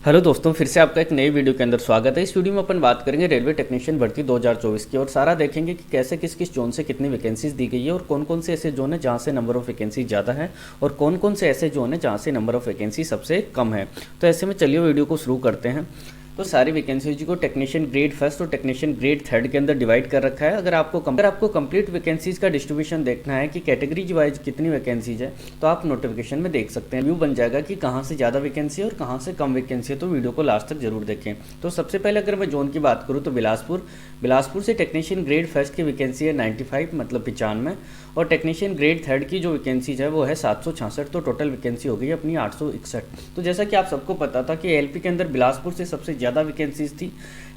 Hello दोस्तों, फिर से आपका एक नई वीडियो के अंदर स्वागत है। इस वीडियो में अपन बात करेंगे रेलवे टेक्नीशियन भर्ती 2024 की और सारा देखेंगे कि कैसे किस किस जोन से कितनी वैकेंसीज दी गई है और कौन कौन से ऐसे जोन है जहां से नंबर ऑफ वैकेंसी ज़्यादा है और कौन कौन से ऐसे जोन है जहां से नंबर ऑफ वैकेंसी सबसे कम है। तो ऐसे में चलिए वीडियो को शुरू करते हैं। तो सारी वैकेंसीज को टेक्नीशियन ग्रेड फर्स्ट और टेक्नीशियन ग्रेड थर्ड के अंदर डिवाइड कर रखा है। अगर आपको कंप्लीट वैकेंसीज का डिस्ट्रीब्यूशन देखना है कि कैटेगरीज वाइज कितनी वैकेंसीज है तो आप नोटिफिकेशन में देख सकते हैं। व्यू बन जाएगा कि कहाँ से ज़्यादा वैकेंसी है और कहाँ से कम वैकेंसी है। तो वीडियो को लास्ट तक जरूर देखें। तो सबसे पहले अगर मैं जोन की बात करूँ तो बिलासपुर से टेक्नीशियन ग्रेड फर्स्ट की वैकेंसी है 95 मतलब 95 और टेक्नीशियन ग्रेड थर्ड की जो वैकेंसीज है वो है 766। तो टोटल वैकेंसी हो गई अपनी 861। तो जैसा कि आप सबको पता था कि एलपी के अंदर बिलासपुर से सबसे ज़्यादा वैकेंसीज थी,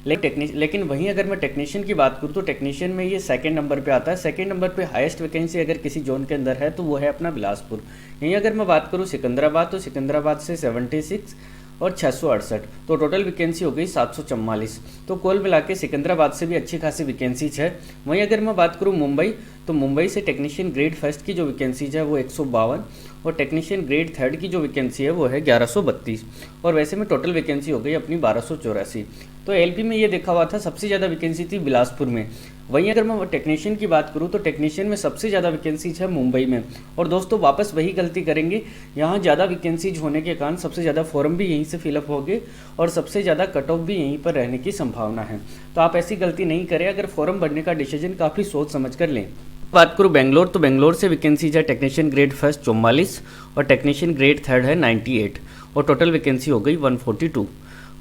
लेकिन वहीं अगर मैं टेक्नीशियन की बात करूँ तो टेक्नीशियन में ये सेकंड नंबर पे आता है। सेकंड नंबर पे हाईएस्ट वैकेंसी अगर किसी जोन के अंदर है तो वो है अपना बिलासपुर। यहीं अगर मैं बात करूँ सिकंदराबाद तो सिकंदराबाद से 76 और 668। तो टोटल वैकेंसी हो गई 744। तो कुल मिला के सिकंदराबाद से भी अच्छी खासी वैकेंसीज है। वहीं अगर मैं बात करूँ मुंबई तो मुंबई से टेक्नीशियन ग्रेड फर्स्ट की जो वैकेंसीज है वो 152 और टेक्नीशियन ग्रेड थर्ड की जो वैकेंसी है वो है 1132 और वैसे में टोटल वैकेंसी हो गई अपनी 1284। तो एलपी में ये देखा हुआ था सबसे ज़्यादा वैकेंसी थी बिलासपुर में। वहीं अगर मैं टेक्नीशियन की बात करूं तो टेक्नीशियन में सबसे ज़्यादा वैकेंसीज है मुंबई में। और दोस्तों वापस वही गलती करेंगे, यहाँ ज़्यादा वैकेंसीज होने के कारण सबसे ज़्यादा फॉर्म भी यहीं से फिलअप होंगे और सबसे ज़्यादा कट ऑफ भी यहीं पर रहने की संभावना है। तो आप ऐसी गलती नहीं करें, अगर फॉर्म भरने का डिसीजन काफ़ी सोच समझ कर लें। बात करूँ बेंगलोर तो बेंगलोर से वैकेंसीज है टेक्नीशियन ग्रेड फर्स्ट 44 और टेक्नीशियन ग्रेड थर्ड है 98 और टोटल वैकेंसी हो गई 142।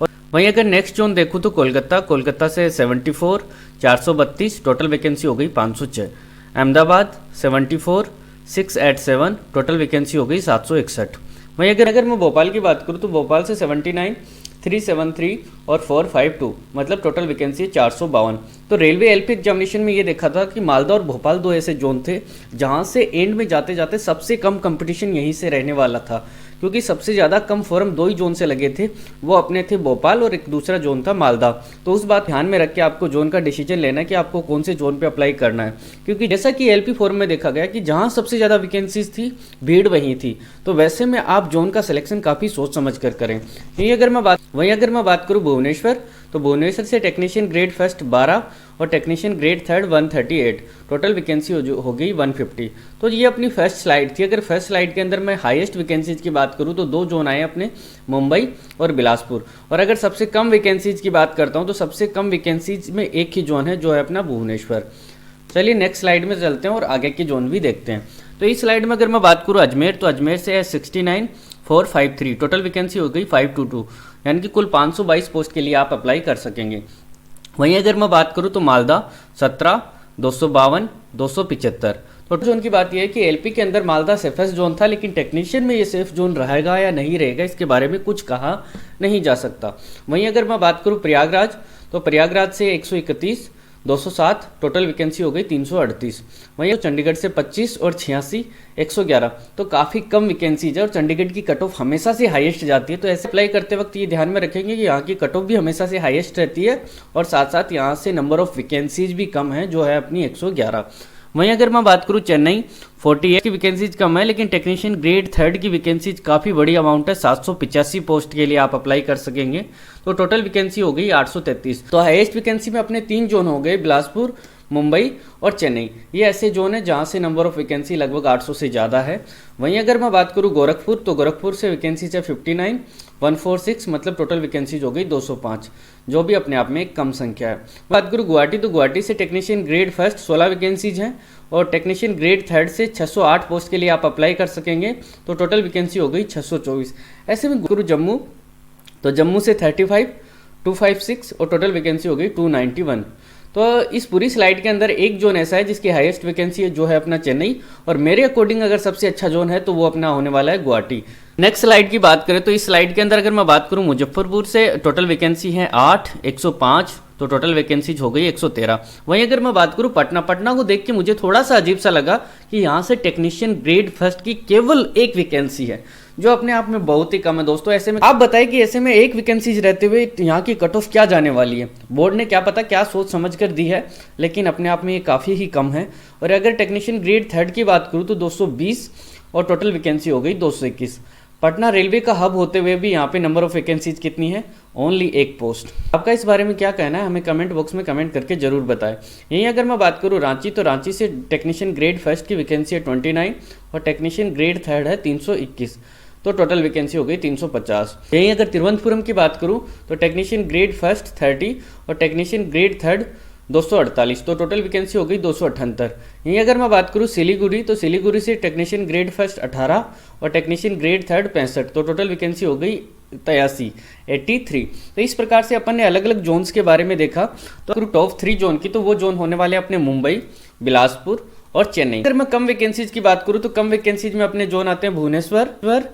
और वहीं अगर नेक्स्ट जोन देखूँ तो कोलकाता से 74 432 टोटल वैकेंसी हो गई 506। अहमदाबाद 74 687 टोटल वैकेंसी हो गई 761। वहीं अगर मैं भोपाल की बात करूँ तो भोपाल से 79 373 और 452 मतलब टोटल वैकेंसी 452। तो रेलवे एलपी एग्जामिनेशन में ये देखा था कि मालदा और भोपाल दो ऐसे जोन थे जहां से एंड में जाते जाते सबसे कम कंपटीशन यहीं से रहने वाला था, क्योंकि सबसे ज़्यादा कम फॉर्म दो ही जोन से लगे थे, वो अपने थे भोपाल और एक दूसरा जोन था मालदा। तो उस बात ध्यान में रख के आपको जोन का डिसीजन लेना है कि आपको कौन से जोन पे अप्लाई करना है, क्योंकि जैसा कि एलपी फॉर्म में देखा गया कि जहां सबसे ज़्यादा वैकेंसीज थी भीड़ वहीं थी। तो वैसे में आप जोन का सिलेक्शन काफ़ी सोच समझ कर करें। वहीं अगर मैं बात करूँ भुवनेश्वर तो भुवनेश्वर से टेक्नीशियन ग्रेड फर्स्ट 12 और technician grade third 138 total vacancy हो गई 150। तो ये अपनी फर्स्ट स्लाइड थी। अगर फर्स्ट स्लाइड के अंदर मैं हाईएस्ट वैकेंसीज की बात करूँ तो दो जोन आए अपने, मुंबई और बिलासपुर। और अगर सबसे कम वैकेंसीज की बात करता हूँ तो सबसे कम वैकेंसीज में एक ही जोन है जो है अपना भुवनेश्वर। चलिए नेक्स्ट स्लाइड में चलते हैं और आगे के जोन भी देखते हैं। तो इस स्लाइड में अगर मैं बात करूँ अजमेर तो अजमेर से है 69 453 टोटल वैकेंसी हो गई 522, यानी कि कुल 522 पोस्ट के लिए आप अप्लाई कर सकेंगे। वहीं अगर मैं बात करूं तो मालदा 17 252 275। तो जोन की बात यह है कि एलपी के अंदर मालदा सेफेस्ट जोन था, लेकिन टेक्नीशियन में ये सेफ जोन रहेगा या नहीं रहेगा इसके बारे में कुछ कहा नहीं जा सकता। वहीं अगर मैं बात करूं प्रयागराज तो प्रयागराज से 131 207 टोटल वैकेंसी हो गई 338। वहीं चंडीगढ़ से 25 और 86 111। तो काफ़ी कम वैकेंसीज है और चंडीगढ़ की कट ऑफ हमेशा से हाईएस्ट जाती है। तो ऐसे अप्लाई करते वक्त ये ध्यान में रखेंगे कि यहाँ की कट ऑफ भी हमेशा से हाईएस्ट रहती है और साथ साथ यहाँ से नंबर ऑफ वैकेंसीज भी कम है जो है अपनी 111। वहीं अगर मैं बात करूँ चेन्नई 48 की वैकेंसीज कम है, लेकिन टेक्नीशियन ग्रेड थर्ड की वैकेंसीज काफ़ी बड़ी अमाउंट है, 785 पोस्ट के लिए आप अप्लाई कर सकेंगे। तो टोटल वैकेंसी हो गई 833। तो हाईएस्ट वैकेंसी में अपने 3 जोन हो गए, बिलासपुर, मुंबई और चेन्नई। ये ऐसे जोन है जहां से नंबर ऑफ वैकेंसी लगभग 800 से ज़्यादा है। वहीं अगर मैं बात करूं गोरखपुर तो गोरखपुर से वैकेंसीज है 59 146 मतलब टोटल वैकेंसीज हो गई 205, जो भी अपने आप में एक कम संख्या है। बात करूं गुवाहाटी तो गुवाहाटी से टेक्नीशियन ग्रेड फर्स्ट 16 वैकेंसीज हैं और टेक्नीशियन ग्रेड थर्ड से 608 पोस्ट के लिए आप अप्लाई कर सकेंगे। तो टोटल वैकेंसी हो गई 624। ऐसे में करूँ जम्मू तो जम्मू से 35 256 और टोटल वैकेंसी हो गई 291। तो इस पूरी स्लाइड के अंदर एक जोन ऐसा है जिसकी हाईएस्ट वैकेंसी है जो है अपना चेन्नई, और मेरे अकॉर्डिंग अगर सबसे अच्छा जोन है तो वो अपना होने वाला है गुवाहाटी। नेक्स्ट स्लाइड की बात करें तो इस स्लाइड के अंदर अगर मैं बात करूं मुजफ्फरपुर से टोटल वैकेंसी है 8 105 तो टोटल वैकेंसीज हो गई 113। वहीं अगर मैं बात करूं पटना को देख के मुझे थोड़ा सा अजीब सा लगा कि यहाँ से टेक्नीशियन ग्रेड फर्स्ट की केवल एक वैकेंसी है, जो अपने आप में बहुत ही कम है। दोस्तों ऐसे में आप बताएं कि ऐसे में एक वैकेंसीज रहते हुए यहाँ की कट ऑफ क्या जाने वाली है। बोर्ड ने क्या पता क्या सोच समझ कर दी है, लेकिन अपने आप में ये काफ़ी ही कम है। और अगर टेक्नीशियन ग्रेड थर्ड की बात करूँ तो 220 और टोटल वैकेंसी हो गई 221। पटना रेलवे का हब होते हुए भी यहाँ पे नंबर ऑफ वैकेंसीज कितनी है? ओनली एक पोस्ट। आपका इस बारे में क्या कहना है, हमें कमेंट बॉक्स में कमेंट करके जरूर बताएं। यहीं अगर मैं बात करूँ रांची, तो रांची से टेक्नीशियन ग्रेड फर्स्ट की वैकेंसी है 29 और टेक्नीशियन ग्रेड थर्ड है 321, तो टोटल वैकेंसी हो गई 350। यहीं अगर तिरुवनंतपुरम की बात करूँ तो टेक्नीशियन ग्रेड फर्स्ट 30 और टेक्नीशियन ग्रेड थर्ड 248, तो टोटल वैकेंसी हो गई 278। यहीं अगर मैं बात करूँ सिलीगुड़ी, तो सिलीगुड़ी से टेक्नीशियन ग्रेड फर्स्ट 18 और टेक्नीशियन ग्रेड थर्ड 65, तो टोटल वैकेंसी हो गई 83। तो इस प्रकार से अपन ने अलग अलग जोन्स के बारे में देखा। तो टॉप 3 जोन की, तो वो जोन होने वाले अपने मुंबई, बिलासपुर और चेन्नई। अगर मैं कम वैकेंसीज की बात करूँ तो कम वैकेंसीज में अपने जोन आते हैं भुवनेश्वर,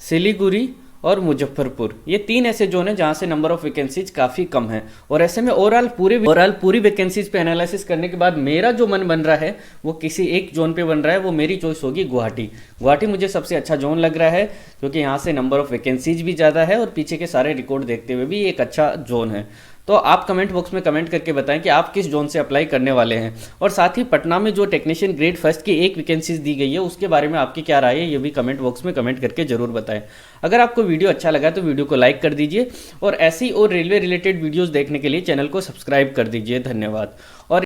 सिलीगुड़ी और मुजफ्फरपुर। ये 3 ऐसे जोन हैं जहां से नंबर ऑफ वैकेंसीज काफ़ी कम है। और ऐसे में ओवरऑल पूरी वैकेंसीज पे एनालिसिस करने के बाद मेरा जो मन बन रहा है वो किसी एक जोन पे बन रहा है, वो मेरी चॉइस होगी गुवाहाटी मुझे सबसे अच्छा जोन लग रहा है, क्योंकि यहाँ से नंबर ऑफ वैकेंसीज भी ज़्यादा है और पीछे के सारे रिकॉर्ड देखते हुए भी एक अच्छा जोन है। तो आप कमेंट बॉक्स में कमेंट करके बताएं कि आप किस जोन से अप्लाई करने वाले हैं। और साथ ही पटना में जो टेक्नीशियन ग्रेड फर्स्ट की एक वैकेंसीज दी गई है उसके बारे में आपकी क्या राय है, ये भी कमेंट बॉक्स में कमेंट करके जरूर बताएं। अगर आपको वीडियो अच्छा लगा तो वीडियो को लाइक कर दीजिए और ऐसी और रेलवे रिलेटेड वीडियोज़ देखने के लिए चैनल को सब्सक्राइब कर दीजिए। धन्यवाद। और